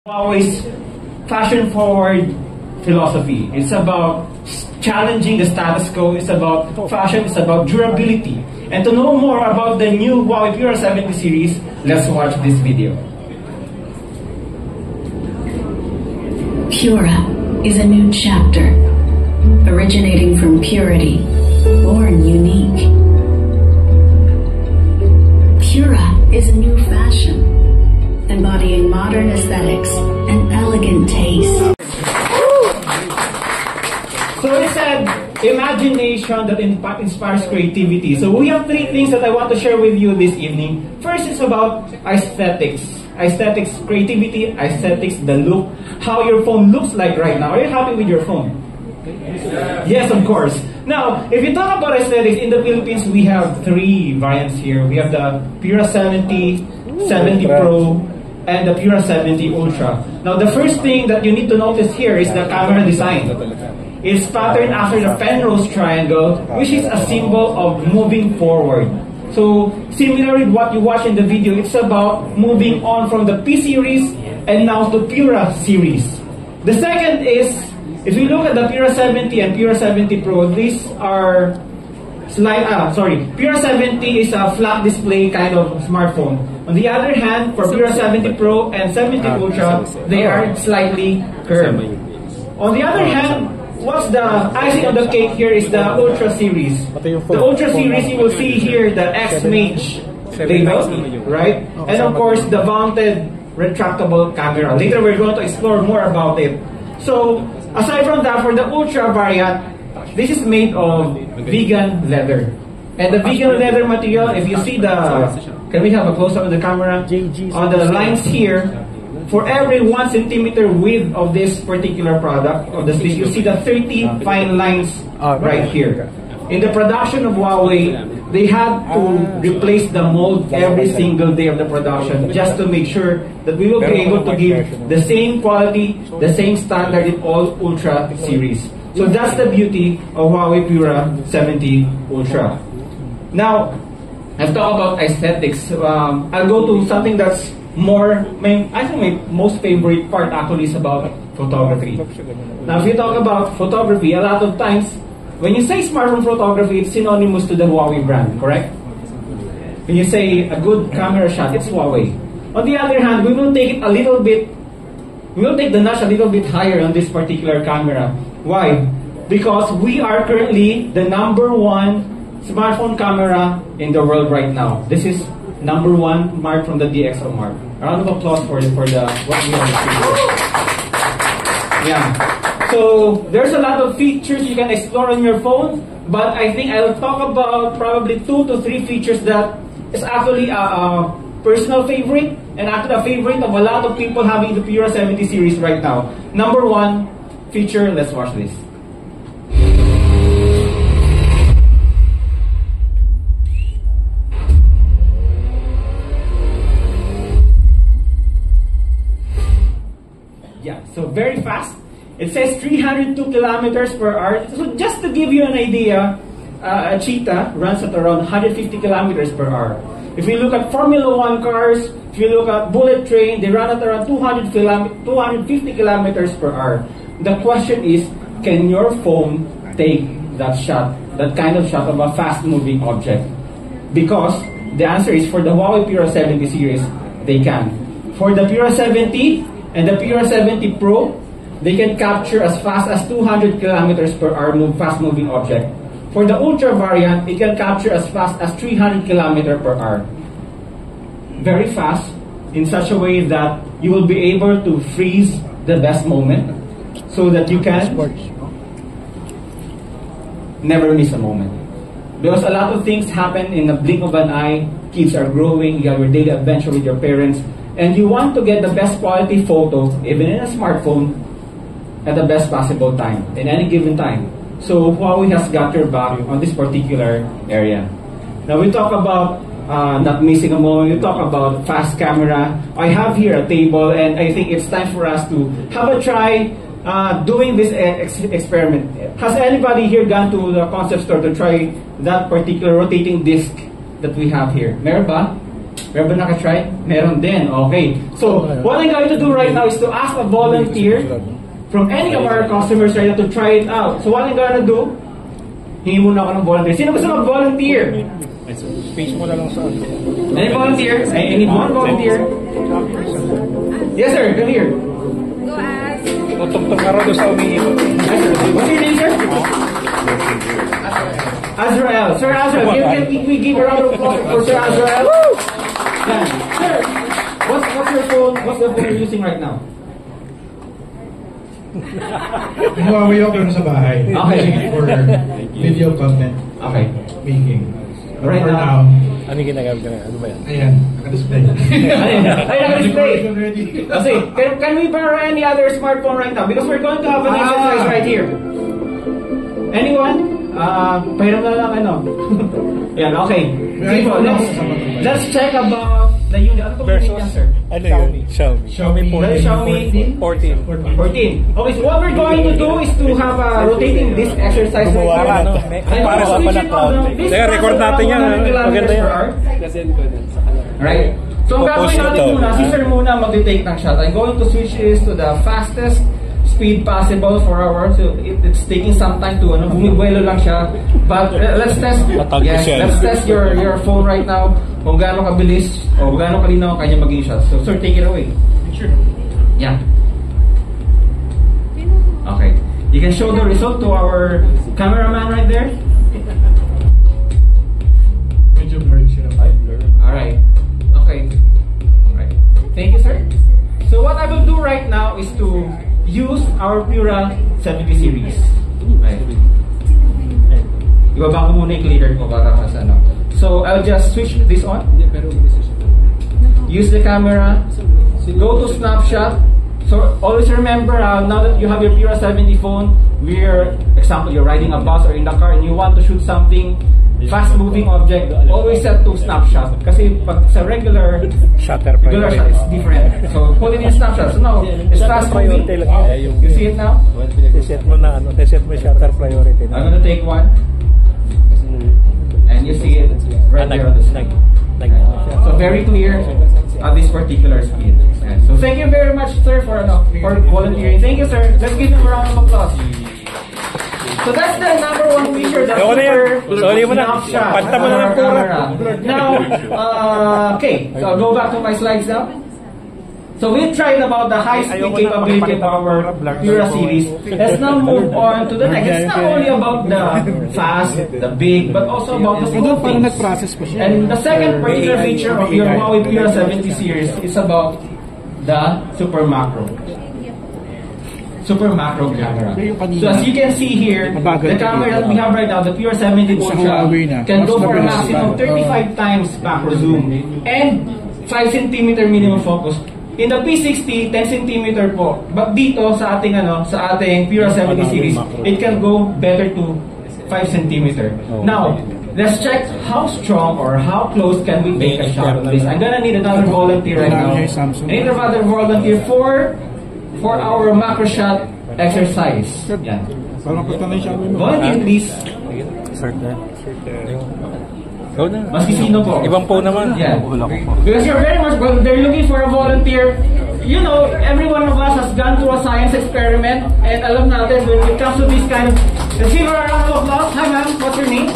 Huawei's fashion-forward philosophy. It's about challenging the status quo. It's about fashion. It's about durability. And to know more about the new Huawei Pura 70 series, let's watch this video. Pura is a new chapter, originating from purity, born unique. Pura is a new fashion, embodying modern aesthetics and elegant taste. So I said, imagination that inspires creativity. So we have three things that I want to share with you this evening. First is about aesthetics. Aesthetics, creativity, aesthetics, the look, how your phone looks like right now. Are you happy with your phone? Yes, of course. Now, if you talk about aesthetics, in the Philippines, we have three variants here. We have the Pura 70, 70 Pro, and the Pura 70 Ultra. Now, the first thing that you need to notice here is the camera design. It's patterned after the Penrose triangle, which is a symbol of moving forward. So, similar with what you watch in the video, it's about moving on from the P series and now to Pura series. The second is, if you look at the Pura 70 and Pura 70 Pro, these are Pura 70 is a flat display kind of smartphone. On the other hand, for Pura 70 Pro and 70 Ultra, they are slightly curved. On the other hand, what's the icing on the cake here is the Ultra series. The Ultra series, you will see here the X-Mage label, right? And of course, the vaunted retractable camera. Later, we're going to explore more about it. So, aside from that, for the Ultra variant, this is made of vegan leather. And the vegan leather material, if you see the, can we have a close-up of the camera? On the lines here, for every 1 centimeter width of this particular product, of the sleeve, you see the 30 fine lines right here. In the production of Huawei, they had to replace the mold every single day of the production just to make sure that we will be able to give the same quality, the same standard in all Ultra series. So that's the beauty of Huawei Pura 70 Ultra. Now, let's talk about aesthetics. I'll go to something that's more, I think my most favorite part actually is about photography. Now, if you talk about photography, a lot of times, when you say smartphone photography, it's synonymous to the Huawei brand, correct? When you say a good camera shot, it's Huawei. On the other hand, we will take it a little bit, we will take the notch a little bit higher on this particular camera. Why? Because we are currently the #1 smartphone camera in the world right now. This is #1 mark from the DxO mark. A round of applause for the what we have achieved. Yeah. So there's a lot of features you can explore on your phone, but I think I'll talk about probably 2 to 3 features that is actually a personal favorite and actually a favorite of a lot of people having the Pura 70 series right now. #1 feature, let's watch this. Yeah, so very fast. It says 302 kilometers per hour. So just to give you an idea, a Cheetah runs at around 150 kilometers per hour. If you look at Formula 1 cars, if you look at bullet train, they run at around 250 kilometers per hour. The question is, can your phone take that shot, that kind of shot of a fast-moving object? Because the answer is for the Huawei Pura 70 series, they can. For the Pura 70 and the Pura 70 Pro, they can capture as fast as 200 kilometers per hour fast-moving object. For the Ultra variant, it can capture as fast as 300 kilometers per hour. Very fast, in such a way that you will be able to freeze the best moment so that you can never miss a moment. Because a lot of things happen in the blink of an eye. Kids are growing, you have your daily adventure with your parents, and you want to get the best quality photo, even in a smartphone, at the best possible time, in any given time. So Huawei has got your back on this particular area. Now we talk about not missing a moment, we talk about fast camera. I have here a table, and I think it's time for us to have a try doing this experiment. Has anybody here gone to the concept store to try that particular rotating disc that we have here? Meron ba? Meron ba nakatry? Meron din. Okay. So, what I'm going to do right now is to ask a volunteer from any of our customers right now to try it out. So, what I'm going to do, hingi muna ako ng volunteer. Sino gusto mag-volunteer? Space mo na lang sa ano. Any volunteer? I need one volunteer. Yes, sir. Come here. Go ask. Tugtog ka rin doon sa umiikot. What's your name, sir? Azrael. Sir Azrael, we give a round of applause for Sir Azrael. Yeah. Sir, what's your phone? What's the phone you're using right now? Huawei ako pero sa bahay. Okay. For video content Okay. making. Right For now. Ano yung ginagamit ka na? Ano ba yan? Ayan, naka-display. Ay, naka-display. Already. Kasi, can we borrow any other smartphone right now? Because we're going to have an exercise right here. Anyone? Pahiram na lang ano. Yan, okay. May Sige po, iPhone let's check about the unit. Ano po unit yan, sir? Ano yun? Xiaomi. The Xiaomi 14. 14. Okay, so what we're going to do is to have a rotating this exercise. Gumawa ka, no? Para sa Teka, record natin yan. Maganda yan. Right? So ang gagawin natin muna, si sir muna mag-take ng shot. I'm going to switch this to the fastest speed possible for our, so it's taking some time to bumibuelo lang siya, but let's test. Yes, let's test your phone right now kung gaano kabilis o gaano kalinaw ang kanya maging shot. So sir, take it away. Sure. Yeah. Okay. You can show the result to our cameraman right there. Medyo blurry siya. Alright. Okay. Alright. Thank you, sir. So what I will do right now is to use our Pura 70 series. Right. Ibaba ko muna yung cleaner ko para mas ano. So I'll just switch this on. Use the camera. Go to snapshot. So always remember, now that you have your Pura 70 phone, example, you're riding a bus or in the car and you want to shoot something, fast-moving object, always set to snapshot. Kasi pag sa regular shot, it's different. So put it in snapshot. So now, it's fast-moving. You see it now? Set mo na ano, set mo shutter priority. I'm gonna take one. And you see it right there on the screen. So very clear at this particular speed. And so thank you very much, sir, for volunteering. Thank you, sir. Let's give him a round of applause. So that's the number one feature that snapshot on our camera. Now, okay, so I'll go back to my slides now. So we tried about the high-speed capability of our Pura series. Let's now move on to the next. It's not only about the fast, the big, but also about the small things. And the second particular feature of your Huawei Pura 70 series is about the super macro camera. So as you can see here, the camera that we have right now, the Pure 70 Ultra, can go for a maximum 35 times macro zoom and 5 cm minimum focus. In the P60, 10 cm po. But dito sa ating Pure 70 series, it can go better to 5 cm. Now, let's check how strong or how close can we make a shot on this. I'm gonna need another volunteer right now. I need another volunteer for our macro shot exercise. Yan. Volunteer, please. Go na. Maski sino po. Ibang po naman. Yeah. Because you're very much, well, they're looking for a volunteer. You know, every one of us has gone through a science experiment, and alam natin when it comes to this kind of, let's give her a round of applause. Hi ma'am, what's your name?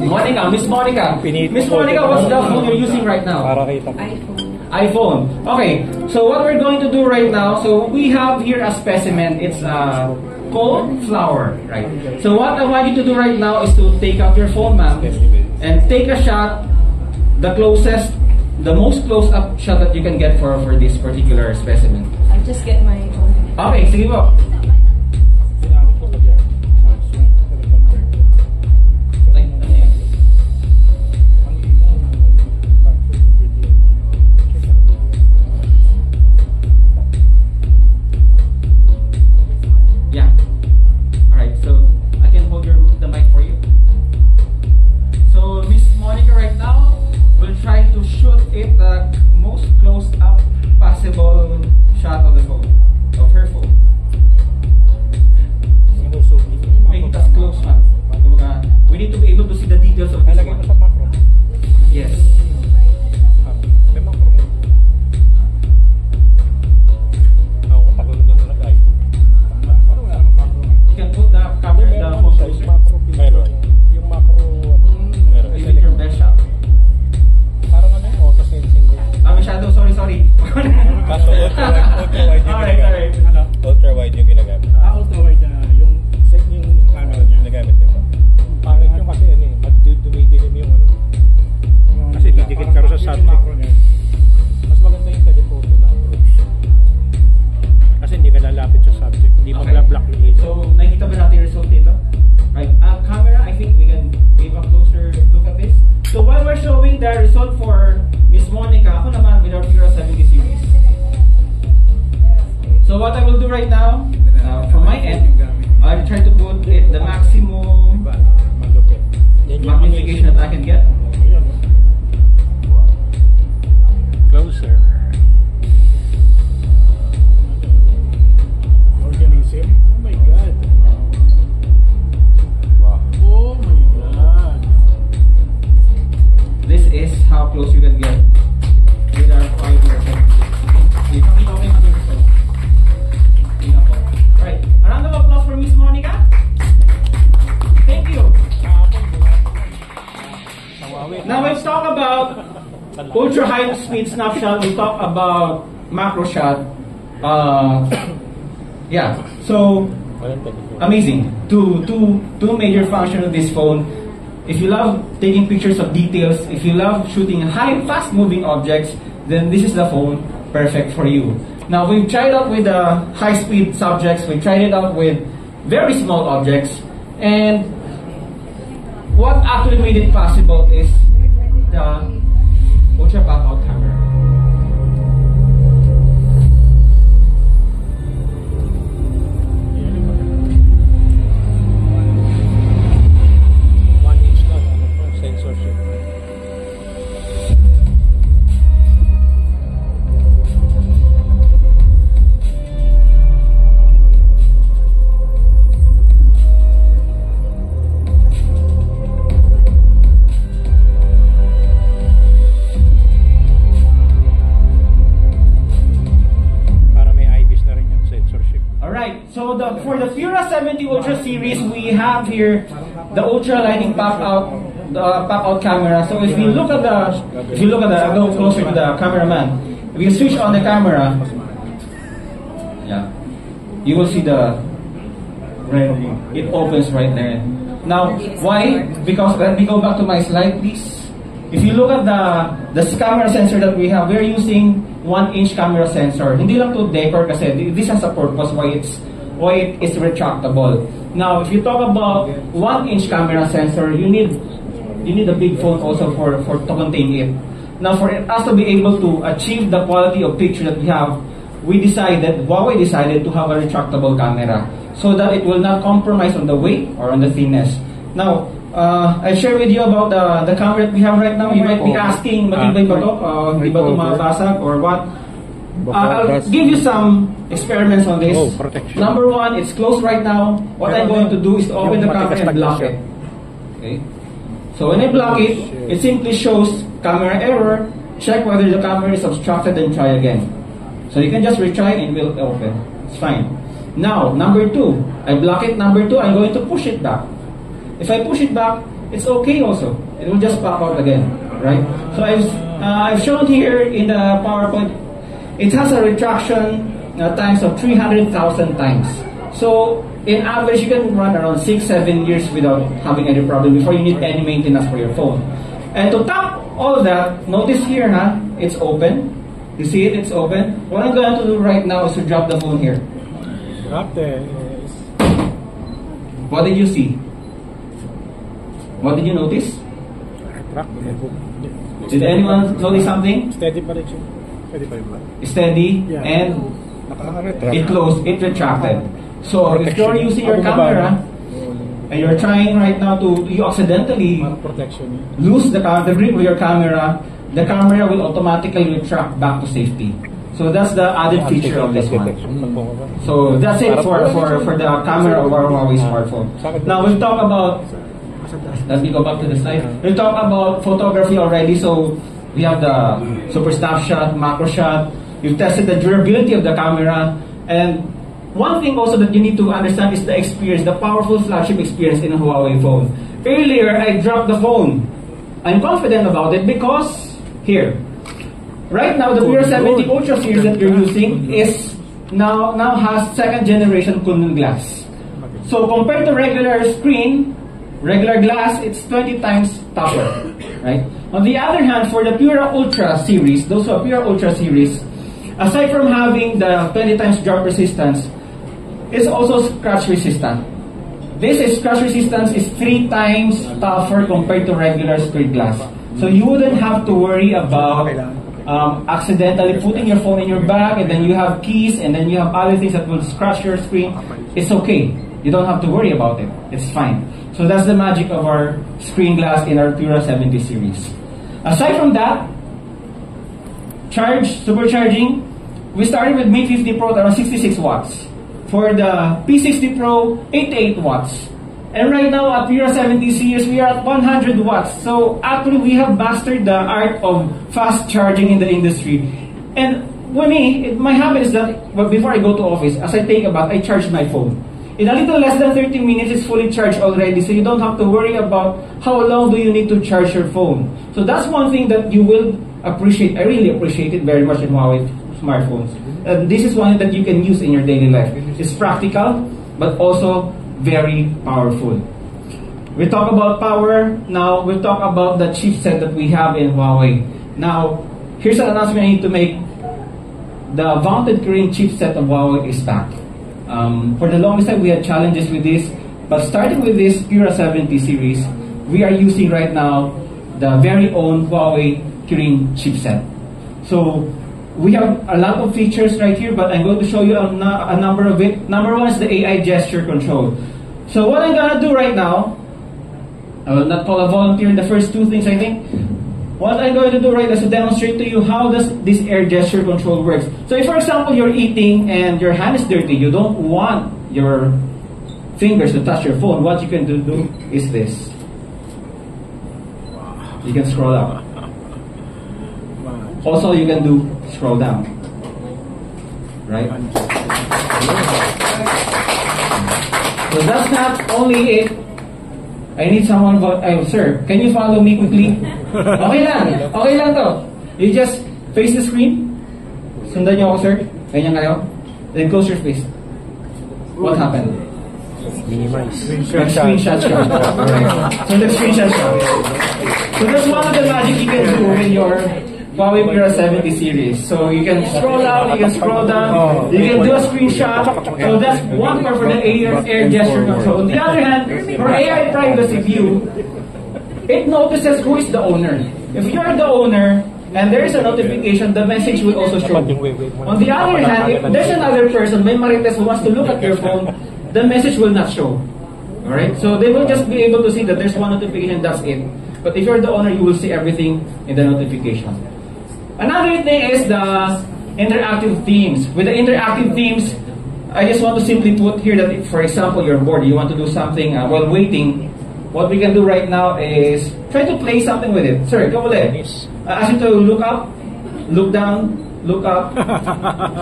Monica. Miss Monica. Miss Monica, what's the phone you're using right now? Para kita. iPhone. Okay, so what we're going to do right now, so we have here a specimen. It's a cauliflower, right? So what I want you to do right now is to take out your phone, ma'am, and take a shot, the most close-up shot that you can get for this particular specimen. I'll just get my phone. Okay, sige po. So what I will do right now, from my end, I'll try to put it the maximum magnification that I can get. Closer. Organism. Oh my God. Wow. Oh my God. This is how close you can get with our fiber. Right. A round of applause for Miss Monica. Thank you. Now let's talk about ultra high speed snapshot. We talk about macro shot. Yeah. So amazing. Two major functions of this phone. If you love taking pictures of details, if you love shooting high, fast moving objects, then this is the phone perfect for you. Now we've tried out with the high speed subjects, we tried it out with very small objects, and what actually made it possible is the ultra pop-out camera. So for the Pura 70 Ultra series, we have here the ultra lighting pop-out camera. So if you look at I'll go closer to the cameraman. If you switch on the camera, yeah, you will see it opens right there. Now, why? Because let me go back to my slide, please. If you look at the camera sensor that we have, we're using 1-inch camera sensor. Hindi lang to decor kasi this has a purpose why it is retractable. Now, if you talk about 1-inch camera sensor, you need a big phone also to contain it. Now, for us to be able to achieve the quality of picture that we have, Huawei decided to have a retractable camera so that it will not compromise on the weight or on the thinness. Now, I share with you about the camera that we have right now. You might be asking, matibay ba to? Hindi ba ito mabasag or what? I'll give you some experiments on this. Number one, it's closed right now. What I'm going to do is to open the camera and block it. Okay. So when I block it, it simply shows camera error. Check whether the camera is obstructed and try again. So you can just retry and it will open. It's fine. Now, number two, I block it. Number two, I'm going to push it back. If I push it back, it's okay also. It will just pop out again, right? So I've shown here in the PowerPoint. It has a retraction times of 300,000 times. So in average, you can run around 6-7 years without having any problem before you need any maintenance for your phone. And to top all of that, notice here, it's open. You see it? It's open. What I'm going to do right now is to drop the phone here. Drop this. What did you see? What did you notice? Did anyone notice something? Steady pa rin siya. Steady pa rin ba? Steady, Yeah. and it closed, it retracted. So if you're using your camera and you're trying right now you accidentally Protection. lose the grip of your camera, the camera will automatically retract back to safety. So that's the added feature of this one. So that's it for the camera of our Huawei smartphone. Now we'll talk about, let me go back to the slide. We'll talk about photography already. So we have the super snapshot, macro shot. We've tested the durability of the camera. And one thing also that you need to understand is the experience, the powerful flagship experience in a Huawei phone. Earlier, I dropped the phone. I'm confident about it because here, right now, the Pura 70 Ultra series that you're using is now has second generation Kunlun glass. So compared to regular glass, it's 20 times tougher, right? On the other hand, for the Pura Ultra series, those who are Pura Ultra series, aside from having the 20 times drop resistance, it's also scratch resistant. This scratch resistance is 3 times tougher compared to regular screen glass. So you wouldn't have to worry about accidentally putting your phone in your bag, and then you have keys, and then you have other things that will scratch your screen, it's okay. You don't have to worry about it. It's fine. So that's the magic of our screen glass in our Pura 70 series. Aside from that, supercharging, we started with Mate 50 Pro at around 66 watts. For the P60 Pro, 88 watts. And right now at Pura 70 series, we are at 100 watts. So actually, we have mastered the art of fast charging in the industry. And for me, my habit is that before I go to office, as I take a bath, I charge my phone. In a little less than 30 minutes, it's fully charged already. So you don't have to worry about how long do you need to charge your phone. So that's one thing that you will appreciate. I really appreciate it very much in Huawei smartphones. This is one that you can use in your daily life. It's practical, but also very powerful. We talk about power. Now we talk about the chipset that we have in Huawei. Now, here's an announcement I need to make. The vaunted Kirin chipset of Huawei is back. For the longest time, we had challenges with this, but starting with this Pura 70 series, we are using right now the very own Huawei Kirin chipset. So we have a lot of features right here, but I'm going to show you a number of it. Number one is the AI gesture control. So what I'm gonna do right now, I will not call a volunteer in the first two things, I think. What I'm going to do right now is to demonstrate to you how does this air gesture control works. So if, for example, you're eating and your hand is dirty, you don't want your fingers to touch your phone, what you can do is this. You can scroll up. Also, you can do scroll down. Right? So that's not only it. I need someone, sir, can you follow me quickly? Okay lang to. You just face the screen. Sundan niyo ako, sir. Ganyan kayo. Then close your face. What happened? Minimize. Screenshot siya. Alright. So let's screenshot siya. So that's one of the magic you can do in your Huawei Pura 70 series. So you can scroll down, you can scroll down, you can do a screenshot. So that's one part for the air gesture control. On the other hand, for AI privacy view, it notices who is the owner. If you're the owner and there is a notification, the message will also show. On the other hand, if there's another person, may marites who wants to look at your phone, the message will not show. Alright? So they will just be able to see that there's one notification, that's it. But if you're the owner, you will see everything in the notification. Another thing is the interactive themes. With the interactive themes, I just want to simply put here that if, for example, you're bored, you want to do something while waiting, what we can do right now is try to play something with it. Sir, go ulit. Ask you to look up, look down, look up,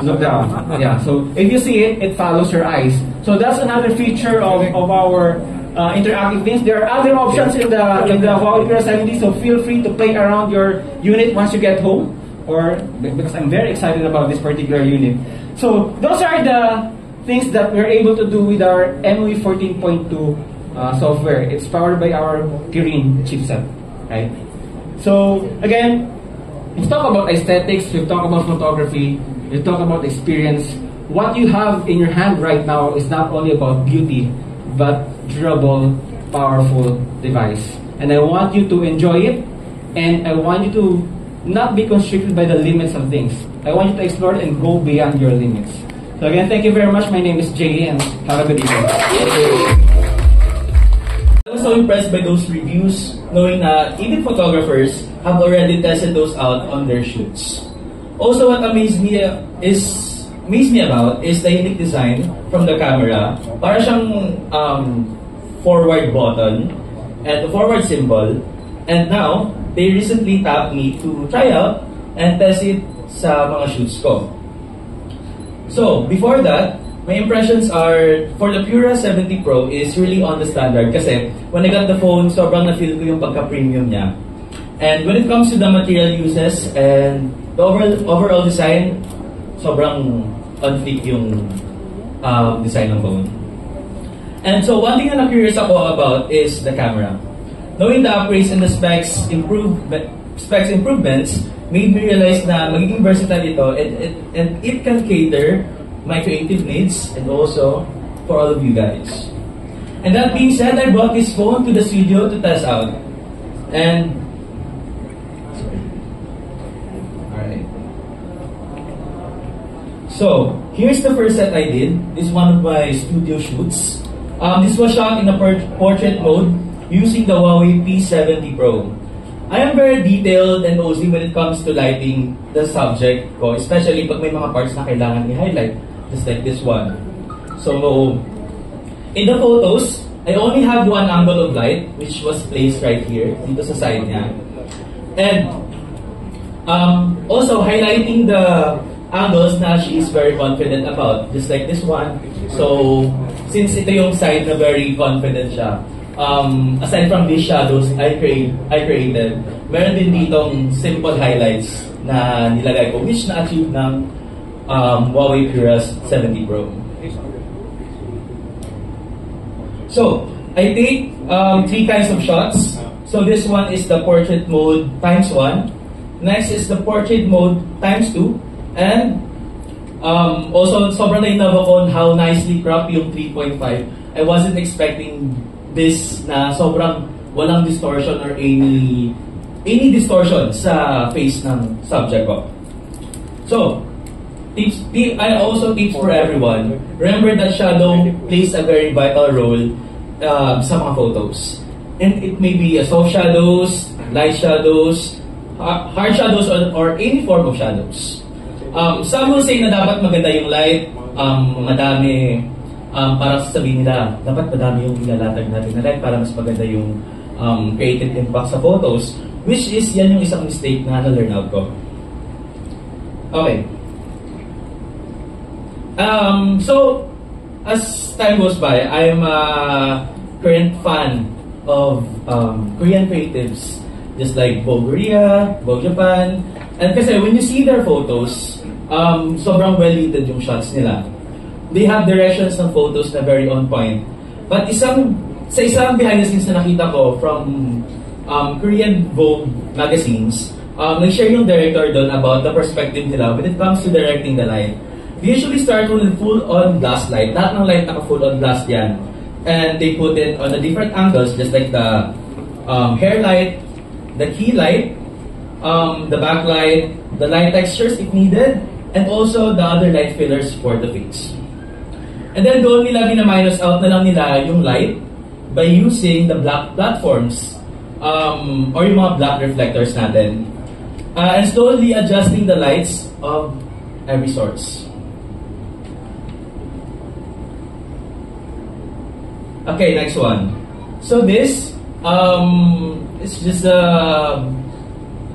look down. Yeah, so if you see it, it follows your eyes. So that's another feature of our interactive things. There are other options in the Huawei Pura 70, so feel free to play around your unit once you get home, or because I'm very excited about this particular unit. So those are the things that we're able to do with our MUI 14.2 software. It's powered by our Kirin chipset, right? So again, we've talked about aesthetics, we've talked about photography, we've talked about experience. What you have in your hand right now is not only about beauty, but durable, powerful device. And I want you to enjoy it, and I want you to not be constricted by the limits of things. I want you to explore and go beyond your limits. So again, thank you very much. My name is Jay, and have a good evening. I was so impressed by those reviews, knowing that even photographers have already tested those out on their shoots. Also, what amazed me about is the unique design from the camera. Para siyang forward button and the forward symbol. And now, they recently tapped me to try out and test it sa mga shoots ko. So, before that, my impressions are, for the Pura 70 Pro is really on the standard kasi when I got the phone, sobrang na-feel ko yung pagka-premium niya. And when it comes to the material uses and the overall design, sobrang on-fleek yung design ng phone. And so, one thing na curious ako about is the camera. Knowing the upgrades and the specs improvements made me realize na magiging versatile ito, and it can cater my creative needs and also for all of you guys. And that being said, I brought this phone to the studio to test out. And alright. So, here's the first set I did. This is one of my studio shoots. This was shot in a portrait mode using the Huawei P70 Pro. I am very detailed and OC when it comes to lighting the subject ko, especially pag may mga parts na kailangan i-highlight, just like this one. So, in the photos, I only have one angle of light, which was placed right here, dito sa side niya. And also highlighting the angles na she is very confident about, just like this one. So, since ito yung side na very confident siya, aside from these shadows I created, meron din ditong simple highlights na nilagay ko, which na-achieve ng Huawei P70 Pro. So, I take 3 kinds of shots. So, this one is the portrait mode ×1. Next is the portrait mode ×2. And also, sobrang na-inlove ako on how nicely cropped yung 3.5. I wasn't expecting this na sobrang walang distortion or any distortion sa face ng subject ko. So, I also tips for everyone. Remember that shadow plays a very vital role sa mga photos. And it may be a soft shadows, light shadows, hard shadows, or any form of shadows. Some will say na dapat maganda yung light, madami, para sasabihin nila, dapat madami yung ilalatag natin na light para mas maganda yung creative impact sa photos, which is yan yung isang mistake na na-learn out ko. Okay. So, as time goes by, I'm a current fan of Korean creatives, just like Vogue Korea, Vogue Japan, and kasi when you see their photos, sobrang well-lit yung shots nila. They have directions ng photos na very on point. But sa isang behind the scenes na nakita ko from Korean Vogue magazines, nag-share yung director doon about the perspective nila when it comes to directing the light. They usually start with full-on blast light. Lahat ng light naka-full-on blast yan. And they put it on the different angles, just like the hair light, the key light, the backlight, the light textures if needed, and also the other light fillers for the face. And then doon nila bina-minus out na lang nila yung light by using the black platforms or yung mga black reflectors natin, and slowly adjusting the lights of every source. Okay, next one. So this is just a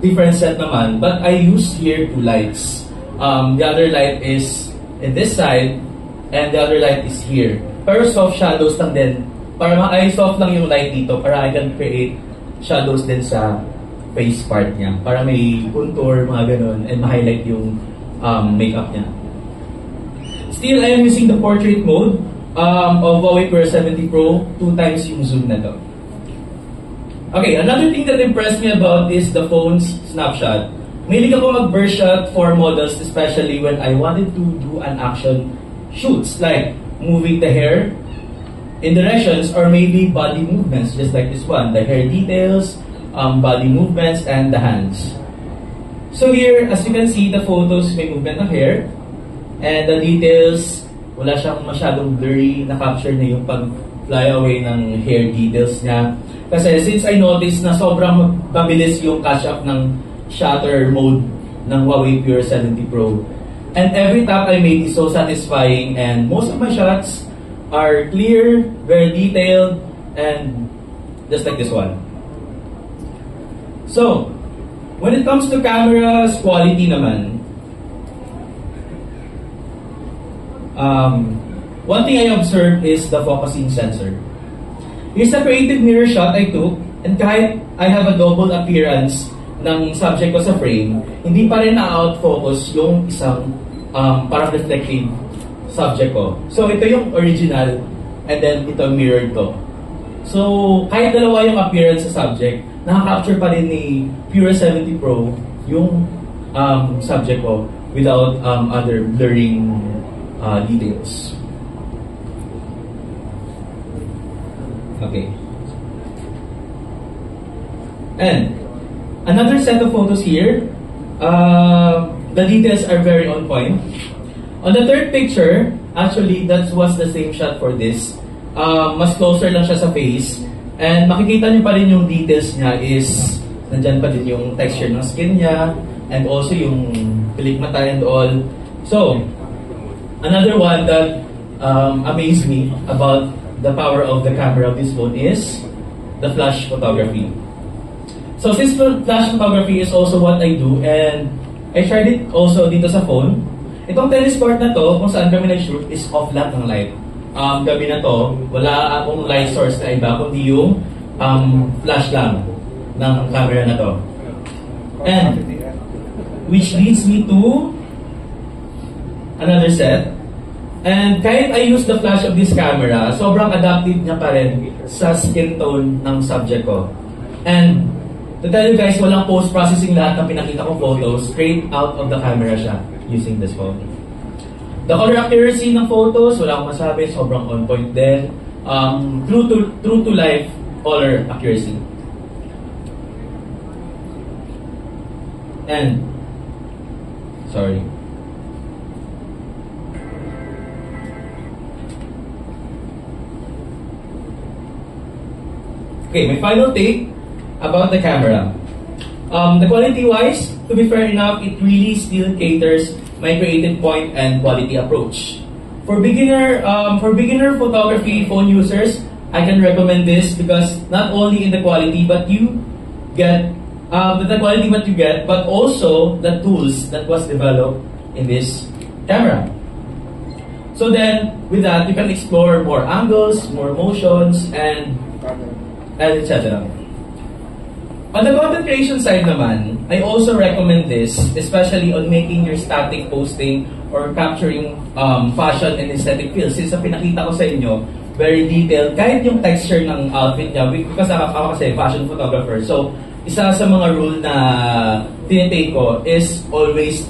different set naman, but I used here 2 lights. The other light is in this side, and the other light is here. Pero soft shadows lang din. Para soft lang yung light dito, para I can create shadows din sa face part niya. Para may contour, mga ganun, and ma-highlight yung makeup niya. Still, I am using the portrait mode of Huawei P70 Pro, 2 times yung zoom na to. Okay, another thing that impressed me about is the phone's snapshot. Mahilig ako mag-burst shot for models, especially when I wanted to do an action shoots, like moving the hair in directions, or maybe body movements, just like this one, the hair details, body movements, and the hands. So here, as you can see, the photos may movement ng hair, and the details, wala siyang masyadong blurry, na-capture na yung pag-fly away ng hair details niya. Kasi since I noticed na sobrang mabilis yung catch-up ng shutter mode ng Huawei P70 Pro. And every tap I made is so satisfying, and most of my shots are clear, very detailed, and just like this one. So, when it comes to camera's quality naman, one thing I observed is the focusing sensor. Here's a creative mirror shot I took, and kahit I have a double appearance ng subject ko sa frame, hindi pa rin na-out-focus yung isang parang reflective subject ko. So, ito yung original, and then ito mirrored to. So, kahit dalawa yung appearance sa subject, nakaka-capture pa rin ni P70 Pro yung subject ko without other blurring details. Okay. And another set of photos here. The details are very on point. On the third picture, actually, that was the same shot for this. Mas closer lang siya sa face. And makikita niyo pa rin yung details niya is, nandyan pa din yung texture ng skin niya, and also yung pilik mata and all. So, another one that amazed me about the power of the camera of this phone is the flash photography. So since flash photography is also what I do, and I tried it also dito sa phone. Itong tennis court na to, kung saan kami nag-shoot, is off lahat ng light. Gabi na to, wala akong light source na iba, kundi yung flash lang ng camera na to. And which leads me to another set. And kahit I use the flash of this camera, sobrang adaptive niya pa rin sa skin tone ng subject ko. And to tell you guys, walang post-processing lahat ng pinakita kong photos, straight out of the camera siya using this phone. The color accuracy ng photos, wala akong masabi, sobrang on point din. True to life color accuracy. And sorry. Okay, my final take about the camera. The quality-wise, to be fair enough, it really still caters my creative point and quality approach. For beginner photography phone users, I can recommend this because not only in the quality but you get but also the tools that was developed in this camera. So then, with that, you can explore more angles, more motions, and etc. On the content creation side naman, I also recommend this, especially on making your static posting or capturing fashion and aesthetic feels. Since ang pinakita ko sa inyo, very detailed, kahit yung texture ng outfit niya, because ako kasi fashion photographer, so isa sa mga rule na tinitake ko is always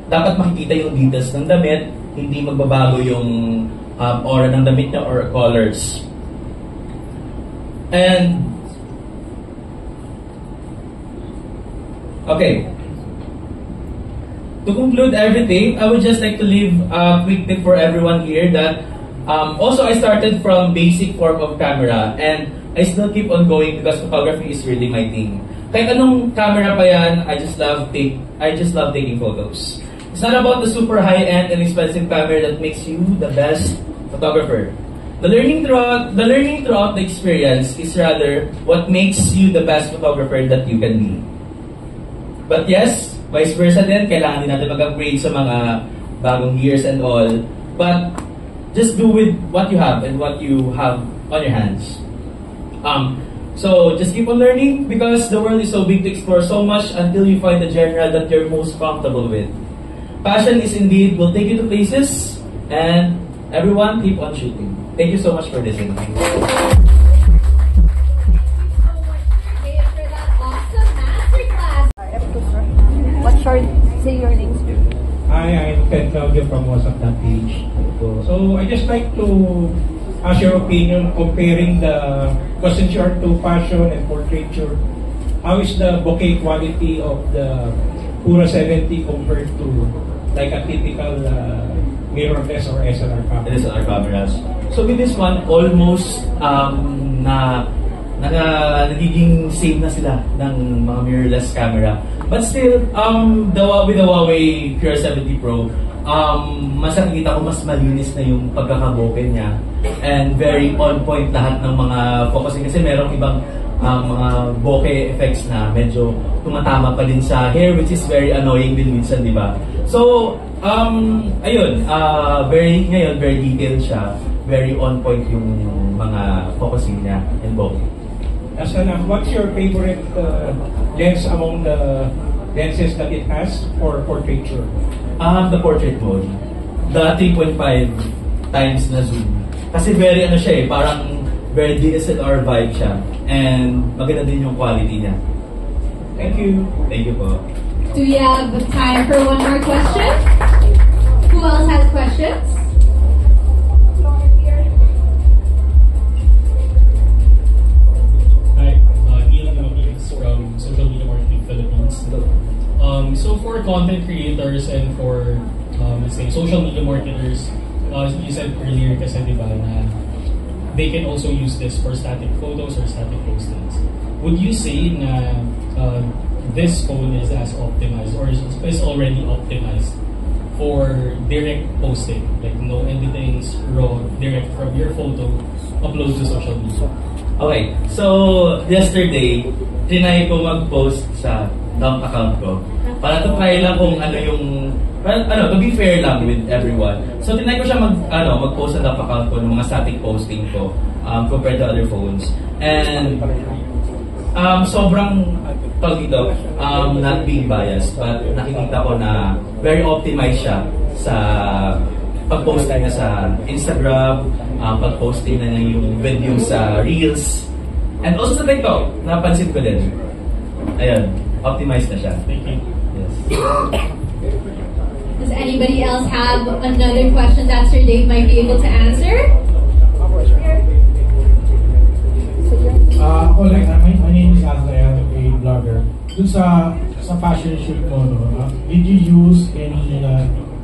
dapat makikita yung details ng damit, hindi magbabago yung aura ng damit niya or colors. And okay, to conclude everything, I would just like to leave a quick tip for everyone here that also I started from basic form of camera and I still keep on going because photography is really my thing. Kahit anong camera pa yan, I just love taking photos. It's not about the super high-end and expensive camera that makes you the best photographer. The learning throughout the experience is rather what makes you the best photographer that you can be. But yes, vice versa din, kailangan din natin mag-upgrade sa mga bagong gears and all. But just do with what you have and what you have on your hands. So just keep on learning because the world is so big to explore so much until you find the genre that you're most comfortable with. Passion is indeed will take you to places, and everyone keep on shooting. Thank you so much for listening. What short? Say your names. Hi, I'm Ted Claudio from WhatsApp.ph. So I just like to ask your opinion comparing because since you are to fashion and portraiture, how is the bokeh quality of the Pura 70 compared to like a typical mirrorless or SLR camera? SLR cameras. So with this one, almost nagiging same na sila ng mga mirrorless camera. But still, with the Huawei Pure70 Pro, mas nakikita ko mas malinis na yung pagkakabokeh niya. And very on point lahat ng mga focusing. Kasi merong ibang mga bokeh effects na medyo tumatama pa din sa hair, which is very annoying din minsan, di ba? So, ayun, very detailed siya. Very on point yung mga focusing niya and bokeh. What's your favorite lens among the lenses that it has for portraiture? The portrait mode. The 3.5 times na zoom. Kasi very siya parang very DSLR vibe siya. And maganda din yung quality niya. Thank you. Thank you po. Do we have time for one more question? Who else has questions? From Social Media Marketing Philippines. So for content creators and for say, social media marketers, you said earlier kasi diba na they can also use this for static photos or static postings. Would you say na this phone is as optimized or is already optimized for direct posting, like no editings, raw, direct from your photo, upload to social media? Okay, so yesterday, trinay ko mag-post sa dump account ko. Para to try lang kung ano yung, to be fair lang with everyone. So trinay ko siya mag-post sa dump account ko ng mga static posting ko compared to other phones. And sobrang not being biased, but nakikita ko na very optimized siya sa pag-posting na sa Instagram, pag-posting na yung video sa Reels, and also sa TikTok, napansin ko din. Ayun, optimized na siya. Thank you. Yes. Does anybody else have another question that Sir Dave might be able to answer? My name is Azrael, a blogger. Dun sa fashion shoot mo, did you use any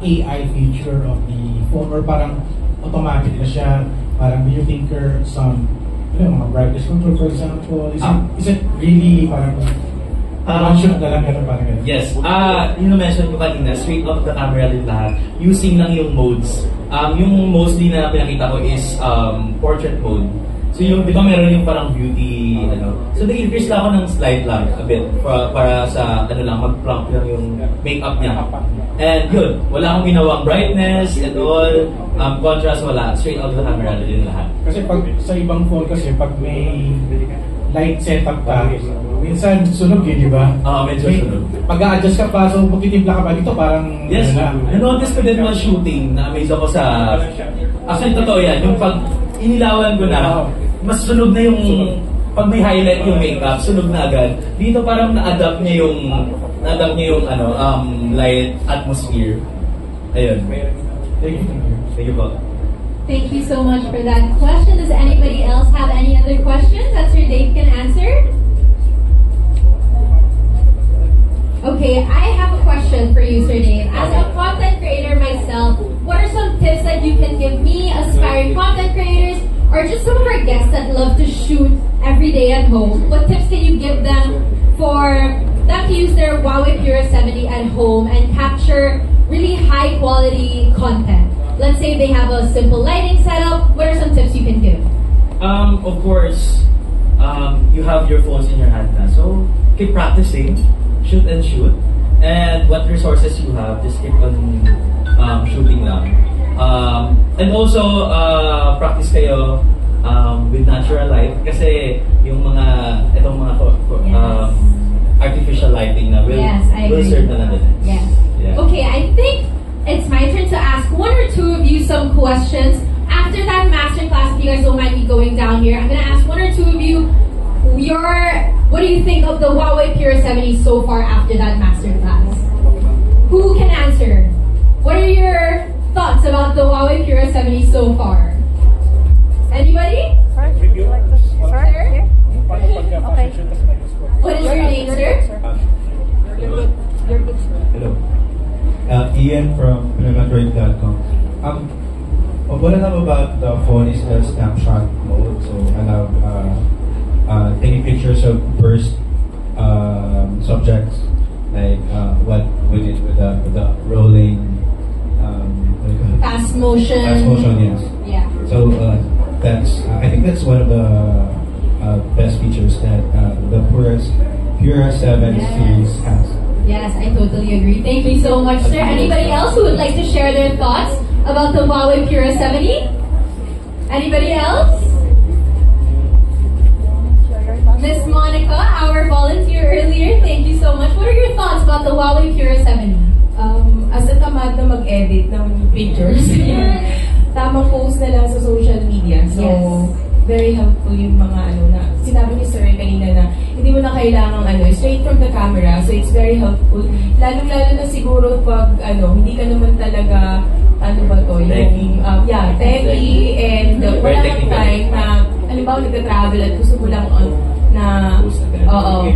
AI feature of the phone or parang automatic na siya? Parang do you tinker some mga brightness control, for example? Is it really parang one shoot na lang ganun parang ganun? Yes. Yung na-mention ko kanina, straight off the camera din lahat. Using lang yung modes. Yung mostly na pinakita ko is portrait mode. So yung, di ba meron yung parang beauty, So nag-increase lang ako ng slide lang a bit para sa, mag-plump lang yung makeup niya. And yun, wala akong ginawang brightness and all, contrast wala, straight out of the camera din lahat. Kasi pag sa ibang phone kasi, pag may light setup ka, minsan sunog di ba? Medyo sunog. Pag-a-adjust ka pa, so magtitimpla ka pa dito, parang... Yes, na-notice ko din mga shooting, na-amaze ako sa... Actually, totoo yan, yung pag inilawan ko na, mas sunog na yung... Pag may highlight yung makeup, sunog na agad. Dito parang na-adapt niya yung light atmosphere. Ayun. Thank you po. Thank you so much for that question. Does anybody else have any other questions that Sir Dave can answer? Okay, I have a question for you, Sir Dave. As a content creator myself, what are some tips that you can give me, aspiring content creators, or just some of our guests that love to shoot every day at home? What tips can you give them for them to use their Huawei Pura 70 at home and capture really high quality content? Let's say they have a simple lighting setup. What are some tips you can give? Of course, you have your phones in your hand now, so keep practicing, shoot and shoot, and what resources you have, just keep on shooting lang. And also, practice kayo with natural light kasi yung itong mga artificial lighting na will serve na lang din. Yes. Yeah. Okay, I think it's my turn to ask one or two of you some questions. After that masterclass, if you guys don't mind me going down here, I'm going to ask one or two of you what do you think of the Huawei Pura 70 so far after that masterclass? Who can answer? What are your thoughts about the Huawei Pura 70 so far? Anybody? Sir? Okay. What is your name, sir? Hello. Ian from PinoyMandroid.com. What I love about the phone is the snapshot mode. So I love taking pictures of burst subjects, like what we did with the rolling fast motion. Fast motion, yes. Yeah. So I think that's one of the best features that the Pura 7 series has. Yes, I totally agree. Thank you so much, sir. Anybody else who would like to share their thoughts about the Huawei Pura 70? Anybody else? Miss Monica, our volunteer earlier, thank you so much. What are your thoughts about the Huawei Pura 70? As a tamad na mag-edit ng pictures, tamang post na lang sa social media. So, very helpful yung mga na sinabi ni Sir kanina na hindi mo na kailangang straight from the camera. So, it's very helpful. Lalo-lalo na siguro pag hindi ka naman talaga techie and wala kang time na halimbawa nagka-travel at gusto mo lang na oo.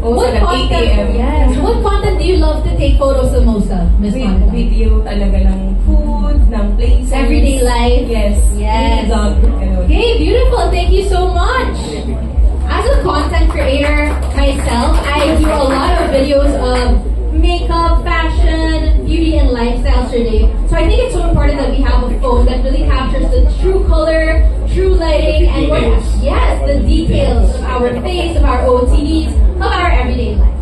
What content? Yes. What content do you love to take photos the most of, Miss Monica? Video talaga ng food, ng places. Everyday life. Yes. Yes. Ganun. Okay, beautiful. Thank you so much. As a content creator myself, I do a lot of videos of makeup, fashion, beauty, and lifestyle today. So I think it's so important that we have a phone that really captures the true color, true lighting, and the details of our face, of our OOTDs, of our everyday life.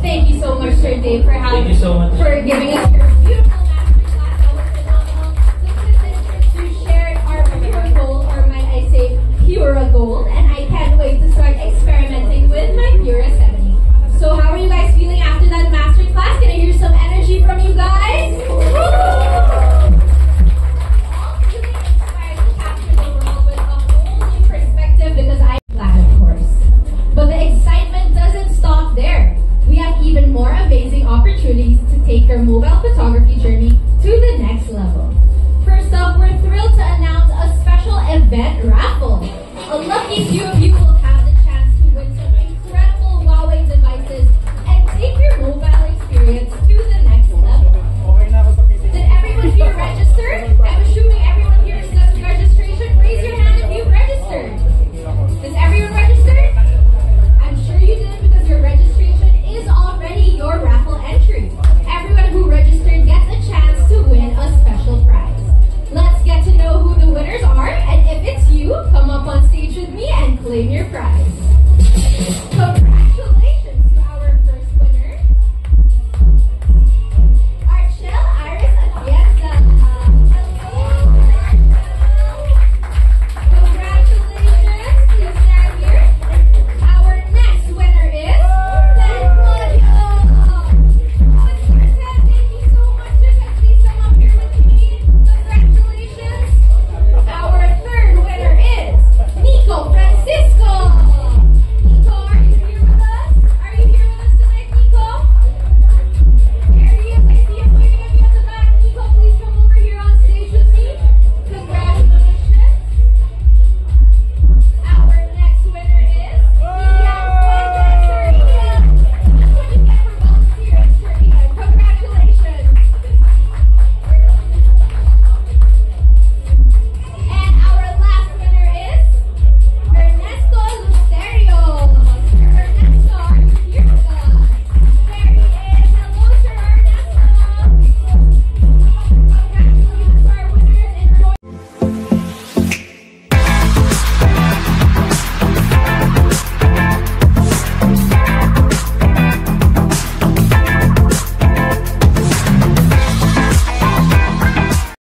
Thank you so much, Sir Dave, for for giving us your beautiful masterclass. That was phenomenal. So you shared our pure gold, or might I say, Pura Gold, and I can't wait to start experimenting with my Pura 70. So how are you guys feeling after that masterclass? Can I hear some energy from you guys? Because I'm glad, of course. But the excitement doesn't stop there. We have even more amazing opportunities to take your mobile photography journey to the next level. First up, we're thrilled to announce a special event raffle. A lucky few